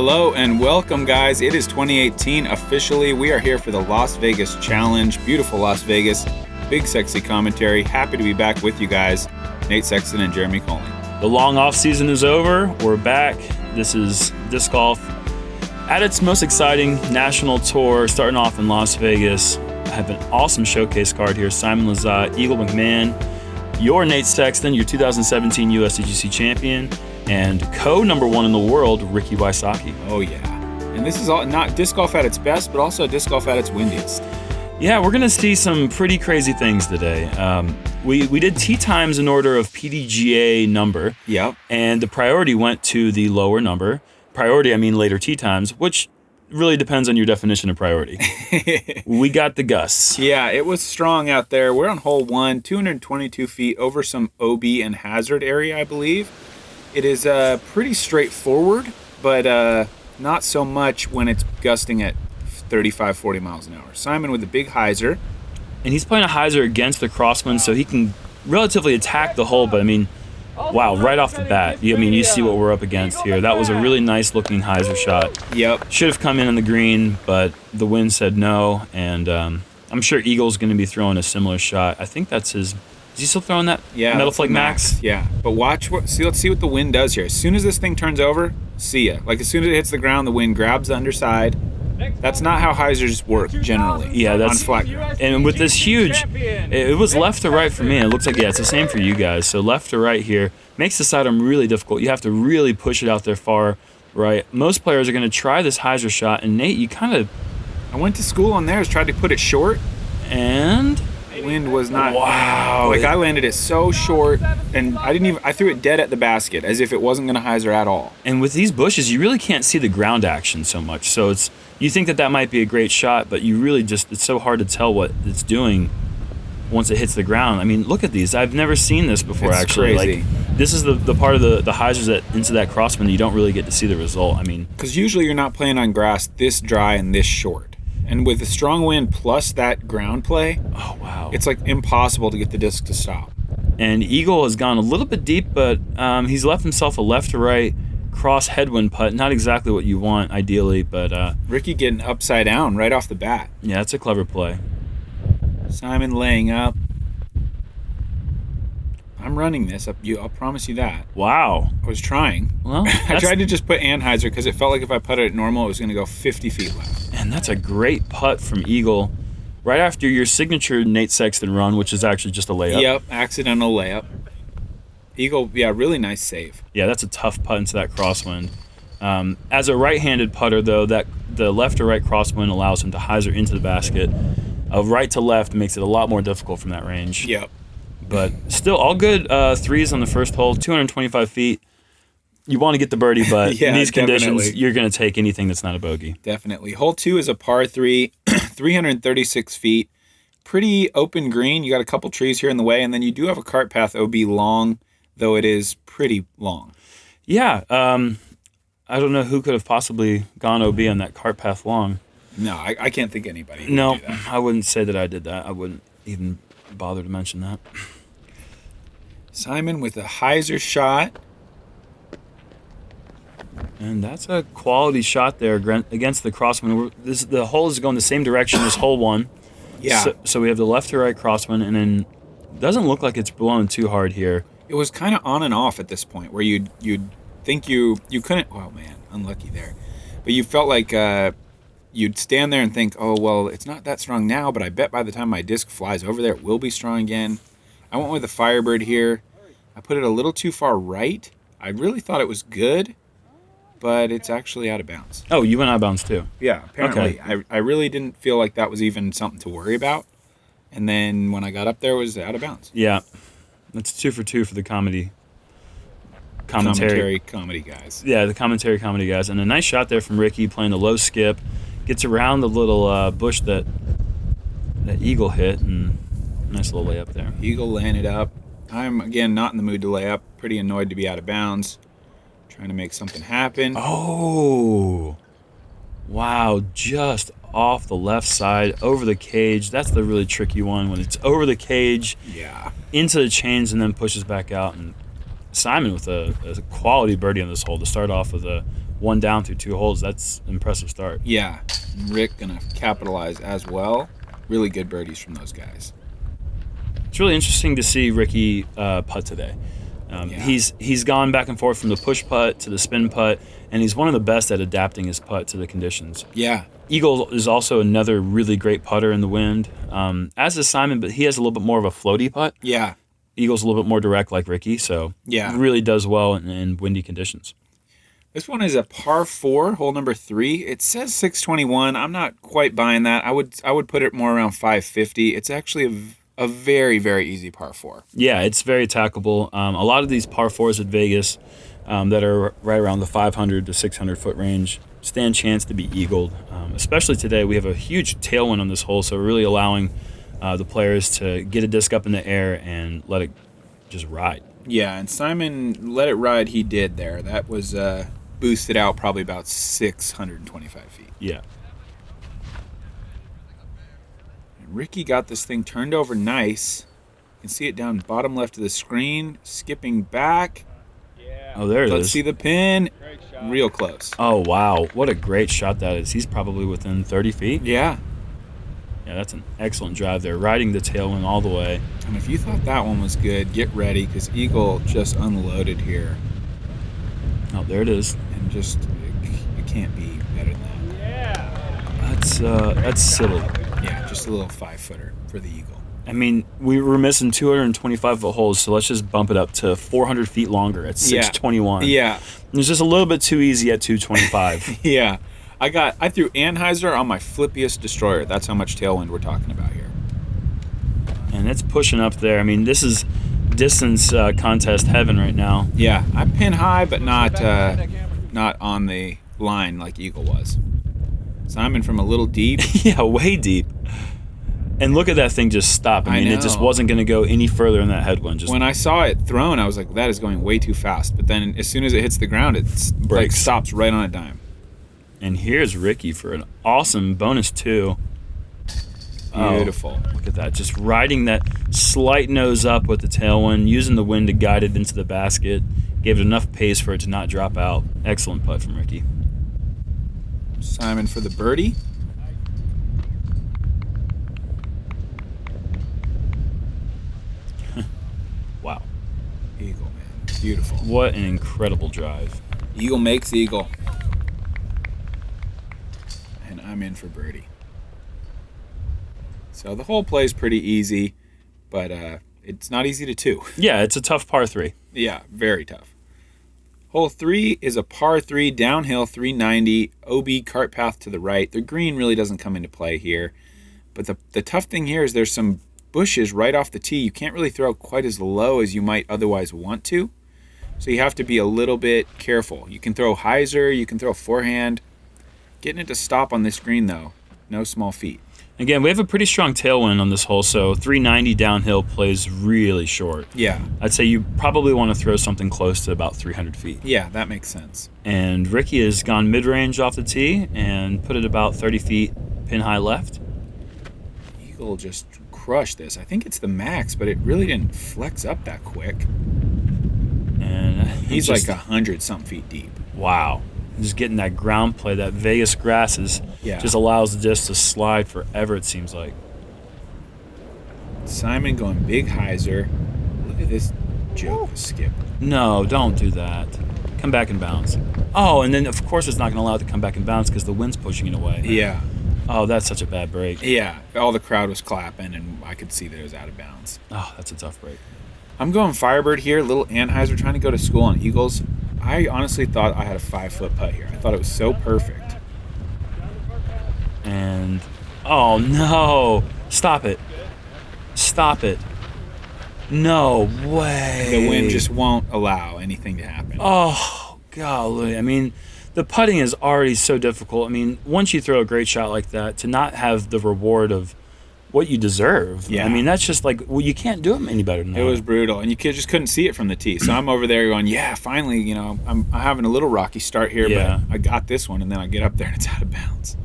Hello and welcome, guys. It is 2018 officially. We are here for the Las Vegas Challenge. Beautiful Las Vegas. Big Sexy commentary. Happy to be back with you guys. Nate Sexton and Jeremy Koling. The long off season is over. We're back. This is disc golf at its most exciting national tour, starting off in Las Vegas. I have an awesome showcase card here. Simon Lizotte, Eagle McMahon, your Nate Sexton, your 2017 USDGC champion, and co-number one in the world, Ricky Wysocki. Oh yeah. And this is all not disc golf at its best, but also disc golf at its windiest. Yeah, we're gonna see some pretty crazy things today. We did tee times in order of PDGA number. Yep. And the priority went to the lower number. Priority, I mean later tee times, which really depends on your definition of priority. We got the gusts. Yeah, it was strong out there. We're on hole 1, 222 feet over some OB and hazard area, I believe. It is pretty straightforward, but not so much when it's gusting at 35, 40 miles an hour. Simon with the big hyzer. And he's playing a hyzer against the crosswind, so he can relatively attack the hole, but I mean, wow, right off the bat. You see what we're up against here. That was a really nice looking hyzer shot. Yep. Should have come in on the green, but the wind said no, and I'm sure Eagle's going to be throwing a similar shot. I think that's his. Is he still throwing that? Yeah. Metal Flake Max? Yeah. But watch let's see what the wind does here. As soon as this thing turns over, see ya. Like as soon as it hits the ground, the wind grabs the underside. That's not how hyzers work generally. Yeah, that's on flat ground. And with this huge, it was left to right for me. It looks like, yeah, it's the same for you guys. So left to right here makes the sidearm really difficult. You have to really push it out there far right. Most players are going to try this hyzer shot, and Nate, you kind of... I went to school on theirs, tried to put it short, and... wind was not. Wow. Like I landed it so short, and I threw it dead at the basket as if it wasn't going to hyzer at all. And with these bushes, you really can't see the ground action so much. So you think that might be a great shot, but you really it's so hard to tell what it's doing once it hits the ground. I mean, look at these. I've never seen this before, it's actually. Crazy. Like, this is the part of the hyzers that into that crosswind you don't really get to see the result. I mean, because usually you're not playing on grass this dry and this short. And with a strong wind plus that ground play, oh wow, it's like impossible to get the disc to stop. And Eagle has gone a little bit deep, but he's left himself a left to right cross headwind putt. Not exactly what you want ideally, but Ricky getting upside down right off the bat. Yeah, that's a clever play. Simon laying up. I'm running this. I'll promise you that. Wow. I was trying. Well, I tried to just put Anheuser because it felt like if I put it at normal, it was going to go 50 feet left. And that's a great putt from Eagle right after your signature Nate Sexton run, which is actually just a layup. Yep, accidental layup. Eagle, yeah, really nice save. Yeah, that's a tough putt into that crosswind. As a right-handed putter, though, that the left to right crosswind allows him to hyzer into the basket. Right to left makes it a lot more difficult from that range. Yep. But still, all good threes on the first hole, 225 feet. You want to get the birdie, but yeah, in these conditions, definitely. You're going to take anything that's not a bogey. Definitely. Hole 2 is a par 3, 336 feet. Pretty open green. You got a couple trees here in the way, and then you do have a cart path OB long, though it is pretty long. Yeah. I don't know who could have possibly gone OB on that cart path long. No, I can't think anybody would No, do that. I wouldn't say that I did that. I wouldn't even bother to mention that. Simon with a hyzer shot. And that's a quality shot there against the crosswind. The hole is going the same direction as hole 1. Yeah. So we have the left to right crosswind, and then it doesn't look like it's blowing too hard here. It was kind of on and off at this point where you'd think you couldn't. Oh man, unlucky there. But you felt like you'd stand there and think, oh well, it's not that strong now, but I bet by the time my disc flies over there, it will be strong again. I went with a Firebird here. I put it a little too far right. I really thought it was good, but it's actually out of bounds. Oh, you went out of bounds too? Yeah, apparently. Okay. I really didn't feel like that was even something to worry about. And then when I got up there, it was out of bounds. Yeah. That's 2 for 2 for the commentary comedy guys. Yeah, the commentary comedy guys. And a nice shot there from Ricky playing the low skip. Gets around the little bush that Eagle hit, and nice little layup there. Eagle laying it up. I'm, again, not in the mood to lay up. Pretty annoyed to be out of bounds. Trying to make something happen. Oh, wow, just off the left side, over the cage. That's the really tricky one, when it's over the cage, yeah, into the chains, and then pushes back out. And Simon with a quality birdie on this hole to start off with a one down through 2 holes. That's an impressive start. Yeah, and Rick gonna capitalize as well. Really good birdies from those guys. It's really interesting to see Ricky putt today. He's gone back and forth from the push putt to the spin putt, and he's one of the best at adapting his putt to the conditions. Yeah. Eagle is also another really great putter in the wind, as is Simon, but he has a little bit more of a floaty putt. Yeah. Eagle's a little bit more direct like Ricky, so really does well in windy conditions. This one is a par 4, hole number 3. It says 621. I'm not quite buying that. I would put it more around 550. It's actually a very, very easy par 4. Yeah, it's very attackable. A lot of these par 4s at Vegas that are right around the 500 to 600 foot range stand chance to be eagled. Especially today, we have a huge tailwind on this hole, so we're really allowing the players to get a disc up in the air and let it just ride. Yeah, and Simon let it ride. He did there. That was boosted out probably about 625 feet. Yeah. Ricky got this thing turned over nice. You can see it down bottom left of the screen, skipping back. Oh, there it is. Let's see the pin. Real close. Oh, wow. What a great shot that is. He's probably within 30 feet. Yeah. Yeah, that's an excellent drive there. Riding the tailwind all the way. And if you thought that one was good, get ready because Eagle just unloaded here. Oh, there it is. And just, it can't be better than that. Yeah. That's silly. Yeah, just a little 5-footer for the Eagle. I mean, we were missing 225-foot holes, so let's just bump it up to 400 feet longer at 621. Yeah. It was just a little bit too easy at 225. Yeah. I threw Anheuser on my flippiest destroyer. That's how much tailwind we're talking about here. And it's pushing up there. I mean, this is distance contest heaven right now. Yeah, I pin high, but not on the line like Eagle was. Simon from a little deep. Yeah, way deep. And look at that thing just stop. I mean, it just wasn't going to go any further in that headwind. When I saw it thrown, I was like, that is going way too fast. But then as soon as it hits the ground, it like stops right on a dime. And here's Ricky for an awesome bonus 2. Beautiful. Oh, look at that. Just riding that slight nose up with the tailwind, using the wind to guide it into the basket. Gave it enough pace for it to not drop out. Excellent putt from Ricky. Simon for the birdie. Wow. Eagle, man. Beautiful. What an incredible drive. Eagle makes eagle. And I'm in for birdie. So the whole play is pretty easy, but it's not easy to 2. Yeah, it's a tough par 3. Yeah, very tough. Hole 3 is a par 3 downhill 390 OB cart path to the right. The green really doesn't come into play here, but the tough thing here is there's some bushes right off the tee. You can't really throw quite as low as you might otherwise want to, so you have to be a little bit careful. You can throw hyzer, you can throw forehand. Getting it to stop on this green though, no small feat. Again, we have a pretty strong tailwind on this hole, so 390 downhill plays really short. Yeah. I'd say you probably want to throw something close to about 300 feet. Yeah, that makes sense. And Ricky has gone mid-range off the tee and put it about 30 feet pin high left. Eagle just crushed this. I think it's the max, but it really didn't flex up that quick. And he's like 100-something feet deep. Wow. Just getting that ground play, that Vegas grass just allows the disc to slide forever, it seems like. Simon going big hyzer. Look at this joke skip. No, don't do that. Come back and bounce. Oh, and then of course it's not going to allow it to come back and bounce because the wind's pushing it away. Yeah. Oh, that's such a bad break. Yeah, all the crowd was clapping and I could see that it was out of bounds. Oh, that's a tough break. I'm going Firebird here, little Anheuser trying to go to school on Eagles. I honestly thought I had a 5-foot putt here. I thought it was so perfect. And, oh no, stop it. Stop it. No way. The wind just won't allow anything to happen. Oh, golly. I mean, the putting is already so difficult. I mean, once you throw a great shot like that, to not have the reward of what you deserve. Yeah. I mean, that's just like, well, you can't do it any better than that. It was brutal, and you just couldn't see it from the tee. So I'm over there going, yeah, finally, you know, I'm having a little rocky start here, but I got this one, and then I get up there and it's out of bounds.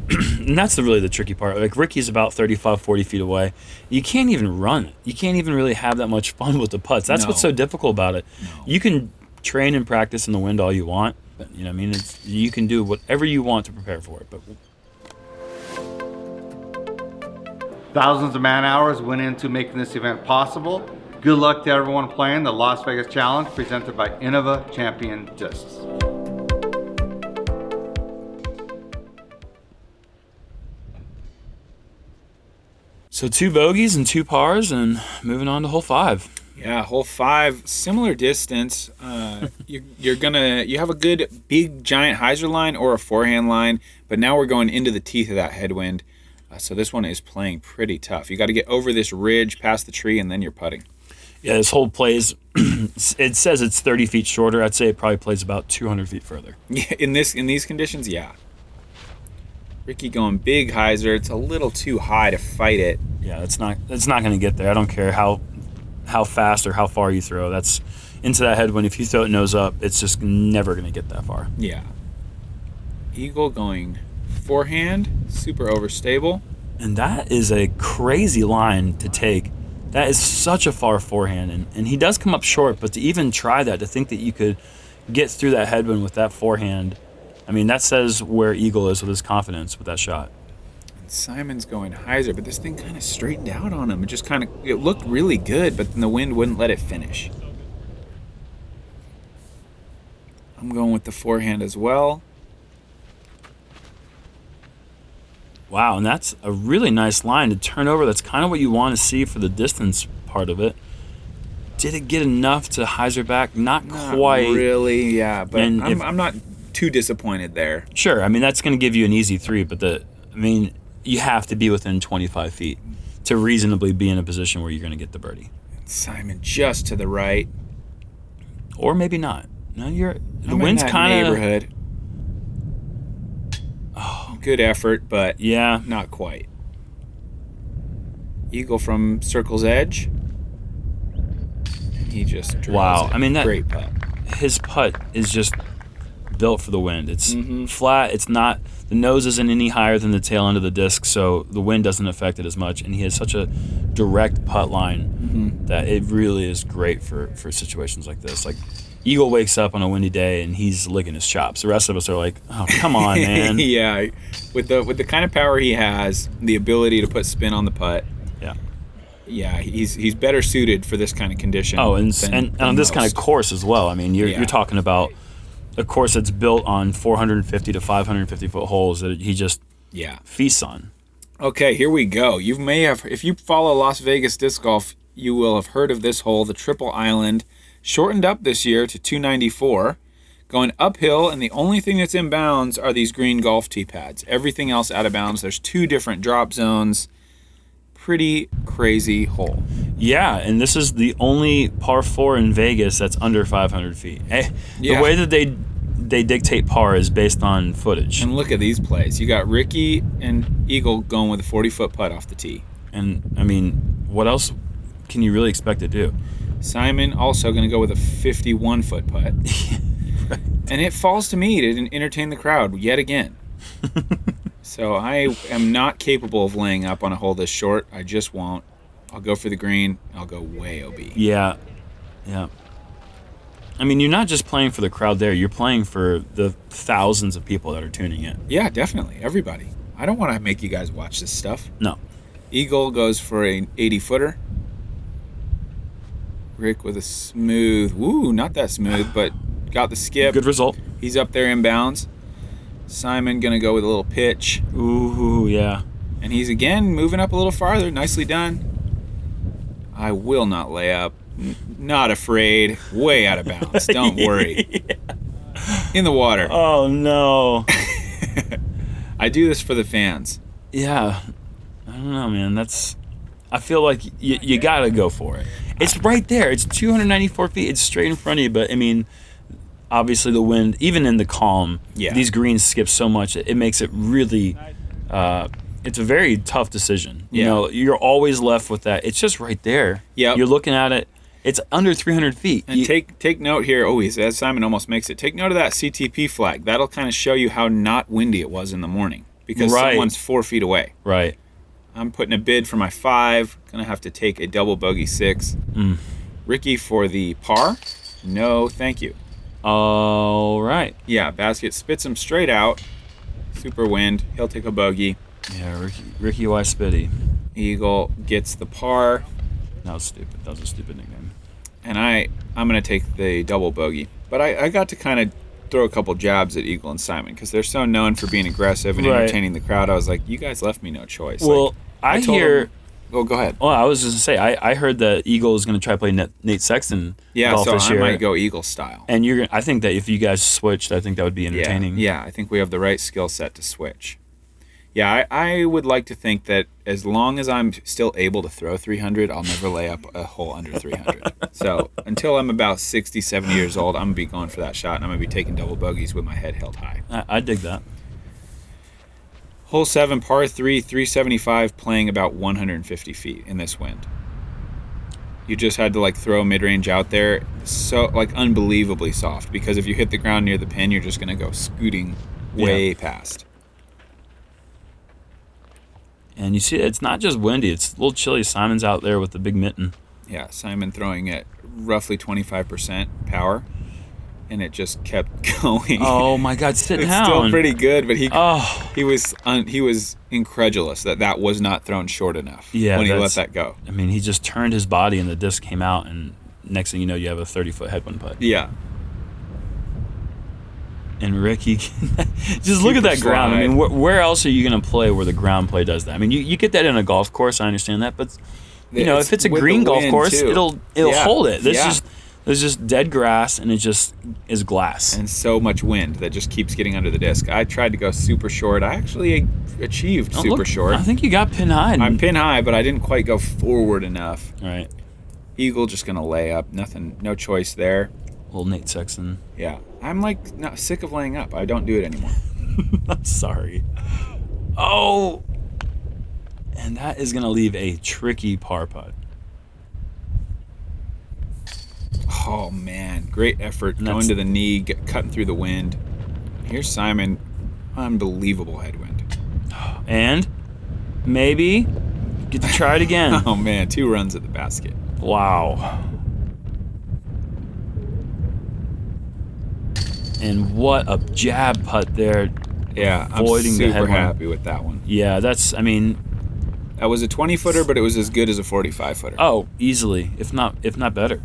And that's really the tricky part. Like, Ricky's about 35, 40 feet away. You can't even run it. You can't even really have that much fun with the putts. That's what's so difficult about it. No. You can train and practice in the wind all you want, happen. You know what I mean? You can do whatever you want to prepare for it. But thousands of man hours went into making this event possible. Good luck to everyone playing the Las Vegas Challenge presented by Innova Champion Discs. so 2 bogeys and 2 pars, and moving on to hole 5. Yeah, hole 5, similar distance. You have a good big giant hyzer line or a forehand line, but now we're going into the teeth of that headwind. So this one is playing pretty tough. You got to get over this ridge, past the tree, and then you're putting. Yeah, this hole plays. It says it's 30 feet shorter. I'd say it probably plays about 200 feet further. Yeah, in these conditions, yeah. Ricky going big hyzer. It's a little too high to fight it. Yeah, it's not going to get there. I don't care how fast or how far you throw. That's into that headwind. If you throw it nose up, it's just never going to get that far. Yeah. Eagle going forehand, super overstable. And that is a crazy line to take. That is such a far forehand. And he does come up short, but to even try that, to think that you could get through that headwind with that forehand, I mean, that says where Eagle is with his confidence with that shot. And Simon's going hyzer, but this thing kind of straightened out on him. It looked really good, but then the wind wouldn't let it finish. I'm going with the forehand as well. Wow, and that's a really nice line to turn over. That's kind of what you want to see for the distance part of it. Did it get enough to hyzer back? Not quite. Really, yeah. But And I'm not too disappointed there. Sure, I mean, that's going to give you an easy 3, but you have to be within 25 feet to reasonably be in a position where you're going to get the birdie. Simon just to the right. Or maybe not. No, the I'm wind's in that kind of neighborhood. Oh, good effort, but yeah, not quite. Eagle from circle's edge. And he just drills wow. it. I mean, great putt. His putt is just built for the wind. It's flat. It's not, the nose isn't any higher than the tail end of the disc, so the wind doesn't affect it as much. And he has such a direct putt line that it really is great for situations like this. Like, Eagle wakes up on a windy day and he's licking his chops. The rest of us are like, oh, come on, man. Yeah, with the kind of power he has, the ability to put spin on the putt. Yeah, he's better suited for this kind of condition. Oh, and on this most. kind of course as well. I mean, you're talking about a course that's built on 450 to 550 foot holes that he just feasts on. Okay, here we go. If you follow Las Vegas disc golf, you will have heard of this hole, the Triple Island, shortened up this year to 294, going uphill, and the only thing that's in bounds are these green golf tee pads. Everything else out of bounds. There's 2 different drop zones. Pretty crazy hole. Yeah, and this is the only par 4 in Vegas that's under 500 feet. The way that they dictate par is based on footage. And look at these plays. You got Ricky and Eagle going with a 40-foot putt off the tee. And, I mean, what else can you really expect to do? Simon also going to go with a 51-foot putt. Right. And it falls to me to entertain the crowd yet again. So I am not capable of laying up on a hole this short. I just won't. I'll go for the green. I'll go way OB. Yeah. I mean, you're not just playing for the crowd there. You're playing for the thousands of people that are tuning in. Yeah, definitely. Everybody. I don't want to make you guys watch this stuff. No. Eagle goes for an 80-footer. Rick with a smooth, not that smooth, but got the skip. Good result. He's up there in bounds. Simon going to go with a little pitch. Ooh, yeah. And he's again moving up a little farther. Nicely done. I will not lay up. Not afraid. Way out of bounds. Don't worry. In the water. Oh, no. I do this for the fans. Yeah. I don't know, man. I feel like you got to go for it. It's right there. It's 294 feet. It's straight in front of you. But, I mean, obviously the wind, even in the calm, these greens skip so much. It makes it really, it's a very tough decision. You know, you're always left with that. It's just right there. Yeah. You're looking at it. It's under 300 feet. And take note here. Oh, as Simon almost makes it. Take note of that CTP flag. That'll kind of show you how not windy it was in the morning. Because someone's 4 feet away. Right. I'm putting a bid for my 5. Going to have to take a double bogey 6. Ricky for the par. No, thank you. All right. Yeah, basket spits him straight out. Super wind. He'll take a bogey. Yeah, Ricky Y. Spitty. Eagle gets the par. That was stupid. That was a stupid nickname. And I'm going to take the double bogey. But I got to kind of throw a couple jabs at Eagle and Simon because they're so known for being aggressive and entertaining the crowd. I was like, you guys left me no choice. Well, like, I hear... Them, oh, go ahead. Well, I was just going to say, I heard that Eagle is going to try to play Nate Sexton golf so this year. I might go Eagle style. And I think that if you guys switched, I think that would be entertaining. Yeah, I think we have the right skill set to switch. Yeah, I would like to think that as long as I'm still able to throw 300, I'll never lay up a hole under 300. So until I'm about 60, 70 years old, I'm going to be going for that shot, and I'm going to be taking double bogeys with my head held high. I dig that. Hole 7, par 3, 375, playing about 150 feet in this wind. You just had to like throw mid-range out there, so like unbelievably soft, because if you hit the ground near the pin, you're just going to go scooting way past. And you see, it's not just windy. It's a little chilly. Simon's out there with the big mitten. Yeah, Simon throwing at roughly 25% power, and it just kept going. Oh my God, sit it's down. It's still pretty good, but he was incredulous that was not thrown short enough when he let that go. I mean, he just turned his body, and the disc came out, and next thing you know, you have a 30-foot headwind putt. Yeah. And Ricky, just look at that ground. I mean, where else are you going to play where the ground play does that? I mean, you get that in a golf course. I understand that, but if it's a green golf course, too. it'll hold it. There's just dead grass, and it just is glass. And so much wind that just keeps getting under the disc. I tried to go super short. I actually achieved super short. I think you got pin high. I'm pin high, but I didn't quite go forward enough. Right. Eagle just going to lay up. Nothing, no choice there. Little Nate Sexton. Yeah. I'm sick of laying up. I don't do it anymore. I'm sorry. Oh! And that is going to leave a tricky par putt. Oh, man. Great effort. Going to the knee, cutting through the wind. Here's Simon. Unbelievable headwind. And maybe get to try it again. Oh, man. 2 runs at the basket. Wow. And what a jab putt there. Yeah, I'm super happy with that one. Yeah, that was a 20-footer, but it was as good as a 45-footer. Oh, easily, if not better.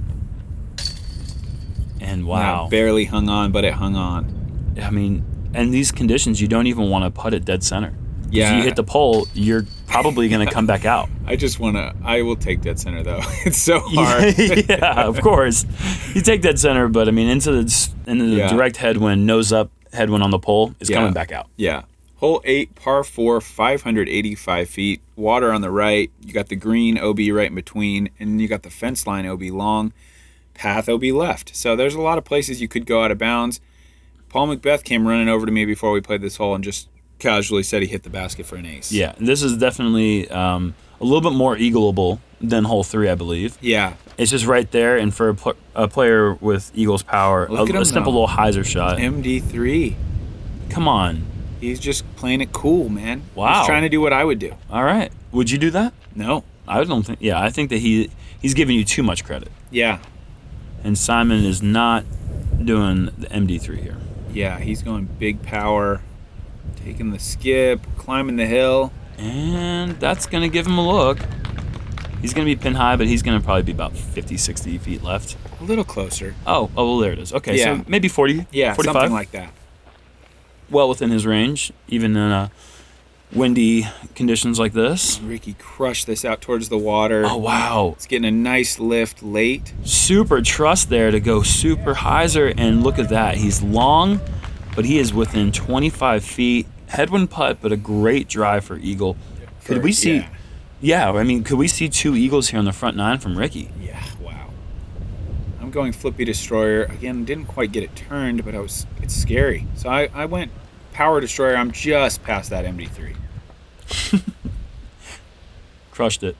And wow. Now, barely hung on, but it hung on. I mean, in these conditions, you don't even want to putt it dead center. Yeah. If you hit the pole, you're probably going to come back out. I will take dead center, though. It's so hard. Yeah, of course. You take dead center, but I mean, into the direct headwind, nose up headwind on the pole is coming back out. Yeah. Hole 8, par 4, 585 feet. Water on the right. You got the green OB right in between, and you got the fence line OB long, path OB left. So there's a lot of places you could go out of bounds. Paul Macbeth came running over to me before we played this hole and just casually said he hit the basket for an ace. Yeah, this is definitely a little bit more eagleable than hole 3, I believe. Yeah. It's just right there, and for a player with Eagles power, a simple little hyzer shot. MD3. Come on. He's just playing it cool, man. Wow. He's trying to do what I would do. All right. Would you do that? No. I don't think. Yeah, I think that he's giving you too much credit. Yeah. And Simon is not doing the MD3 here. Yeah, he's going big power. Taking the skip, climbing the hill. And that's going to give him a look. He's going to be pin high, but he's going to probably be about 50, 60 feet left. A little closer. Oh, well, there it is. Okay, so maybe 40, yeah, 45? Something like that. Well within his range, even in windy conditions like this. Ricky crushed this out towards the water. Oh, wow. It's getting a nice lift late. Super trust there to go super hyzer, and look at that. He's long, but he is within 25 feet. Headwind putt, but a great drive for Eagle. Could we see... Yeah, I mean, could we see 2 Eagles here on the front 9 from Ricky? Yeah, wow. I'm going Flippy Destroyer. Again, didn't quite get it turned, but it's scary. So I went Power Destroyer. I'm just past that MD3. Crushed it.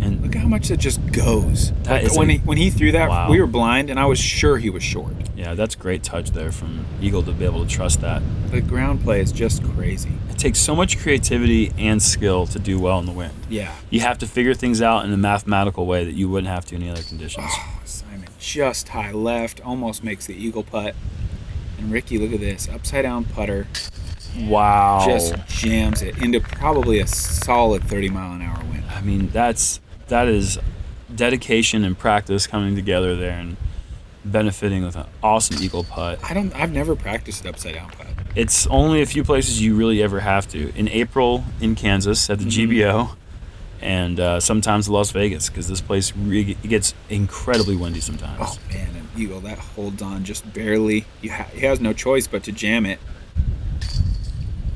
And look at how much it just goes. When he threw that, wow. We were blind, and I was sure he was short. Yeah, that's great touch there from Eagle to be able to trust that. The ground play is just crazy. It takes so much creativity and skill to do well in the wind. Yeah. You have to figure things out in a mathematical way that you wouldn't have to in any other conditions. Oh, Simon just high left, almost makes the eagle putt. And Ricky, look at this, upside down putter, Wow. just jams it into probably a solid 30-mile-an-hour wind. I mean, that is dedication and practice coming together there and benefiting with an awesome eagle putt. I've never practiced upside down putt. It's only a few places you really ever have to. In April in Kansas at the GBO, and sometimes Las Vegas, because this place really gets incredibly windy sometimes. Oh man, an eagle that holds on just barely. He has no choice but to jam it.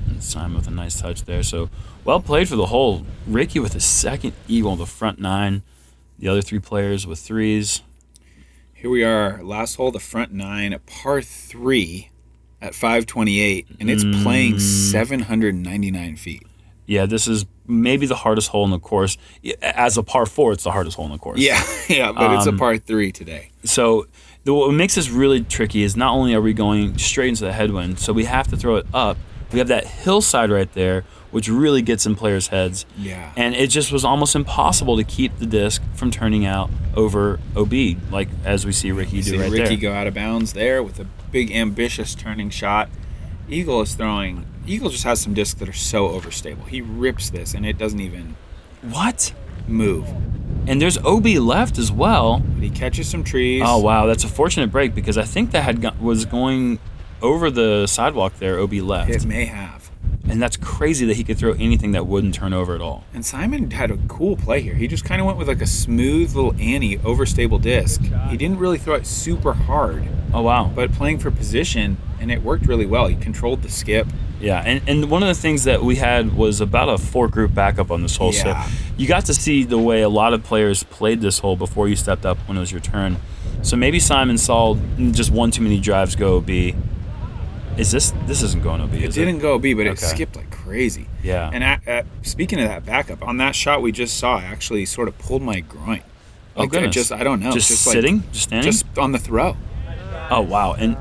And Simon with a nice touch there. So well played for the hole. Ricky with a second eagle on the front nine. The other three players with threes. Here we are, last hole, the front nine, a par 3 at 528, and it's playing 799 feet. Yeah, this is maybe the hardest hole in the course. As a par 4, it's the hardest hole in the course. Yeah, but it's a par 3 today. So what makes this really tricky is not only are we going straight into the headwind, so we have to throw it up. We have that hillside right there, which really gets in players' heads. Yeah. And it just was almost impossible to keep the disc from turning out over OB, like as we see Ricky do right there. Ricky go out of bounds there with a big, ambitious turning shot. Eagle just has some discs that are so overstable. He rips this, and it doesn't even What? move. And there's OB left as well. But he catches some trees. Oh, wow. That's a fortunate break because I think that was going over the sidewalk there, OB left. It may have. And that's crazy that he could throw anything that wouldn't turn over at all. And Simon had a cool play here. He just kind of went with like a smooth little Annie overstable disc. He didn't really throw it super hard, Oh, wow. but playing for position, and it worked really well. He controlled the skip. Yeah, and one of the things that we had was about a 4-group backup on this hole. Yeah. So you got to see the way a lot of players played this hole before you stepped up when it was your turn. So maybe Simon saw just one too many drives go OB. This isn't going OB, It didn't go B, but it Okay. skipped like crazy. Yeah. And speaking of that backup, on that shot we just saw, I actually sort of pulled my groin. Oh, Like, goodness. I don't know. Just like, sitting? Just standing? Just on the throw. Oh, wow. And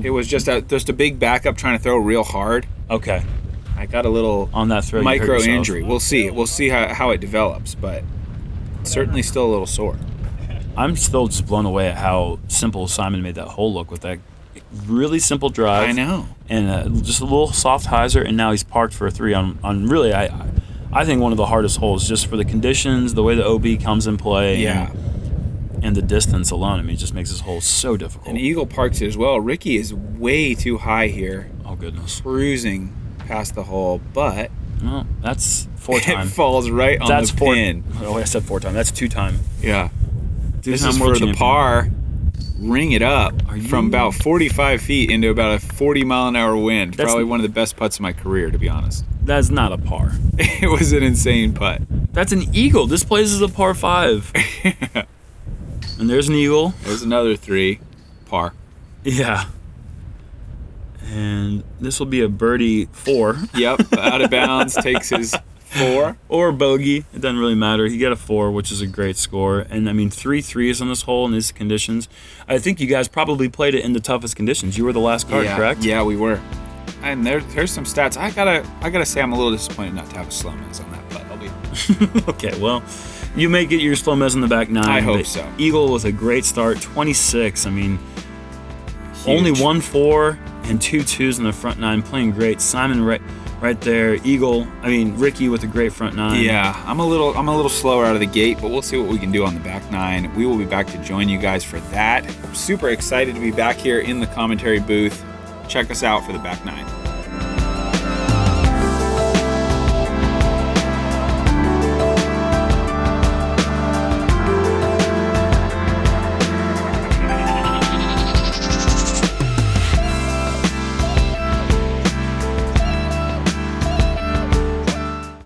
It was just a big backup trying to throw real hard. okay, I got a little on that throw, you hurt micro yourself. injury. We'll see how it develops, but certainly still a little sore. I'm still just blown away at how simple Simon made that hole look with that really simple drive. I know. And just a little soft hyzer, and now he's parked for a 3 on really, I think one of the hardest holes just for the conditions, the way the OB comes in play. Yeah. And the distance alone, I mean, it just makes this hole so difficult. And Eagle parks it as well. Ricky is way too high here, Oh, goodness. cruising past the hole, but Well, that's 4 it time. falls right on That's the 4. pin. Oh, I said 4 time. That's 2 time. Yeah. This Two-time is world for the champion. par. Ring it up Are you- from about 45 feet into about a 40-mile-an-hour wind. That's- Probably one of the best putts of my career, to be honest. That's not a par. It was an insane putt. That's an eagle. This place is a par 5. And there's an eagle. There's another 3. Par. Yeah. And this will be a birdie 4. Yep, out of bounds, takes his 4. Or bogey. It doesn't really matter. He got a 4, which is a great score. And I mean, 3 threes on this hole in these conditions. I think you guys probably played it in the toughest conditions. You were the last card, correct? Yeah, we were. And there's some stats. I gotta say I'm a little disappointed not to have a SloMez on that putt. I'll be Okay, well, you may get your SloMez in the back 9. I hope but so. Eagle with a great start, 26. I mean, huge. only 1 4 and 2 2s in the front 9, playing great. Simon right there. Ricky with a great front 9. Yeah, I'm a little slower out of the gate, but we'll see what we can do on the back 9. We will be back to join you guys for that. I'm super excited to be back here in the commentary booth. Check us out for the back 9.